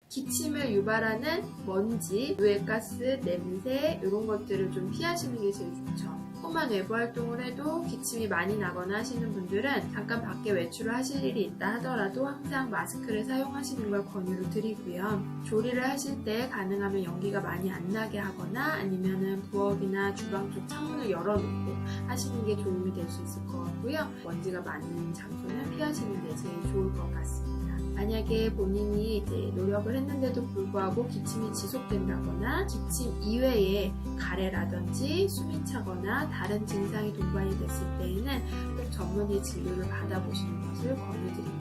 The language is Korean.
기침을 유발하는 먼지, 유해가스, 냄새 이런 것들을 좀 피하시는 게 제일 좋죠. 조금만 외부 활동을 해도 기침이 많이 나거나 하시는 분들은 잠깐 밖에 외출을 하실 일이 있다 하더라도 항상 마스크를 사용하시는 걸 권유를 드리고요. 조리를 하실 때 가능하면 연기가 많이 안 나게 하거나 아니면은 부엌이나 주방 쪽 창문을 열어놓고 하시는 게 도움이 될 수 있을 것 같고요. 먼지가 많은 장소는 피하시는 게 제일 좋을 것 같습니다. 만약에 본인이 이제 노력을 했는데도 불구하고 기침이 지속된다거나 기침 이외에 가래라든지 숨이 차거나 다른 증상이 동반이 됐을 때에는 꼭 전문의 진료를 받아보시는 것을 권유드립니다.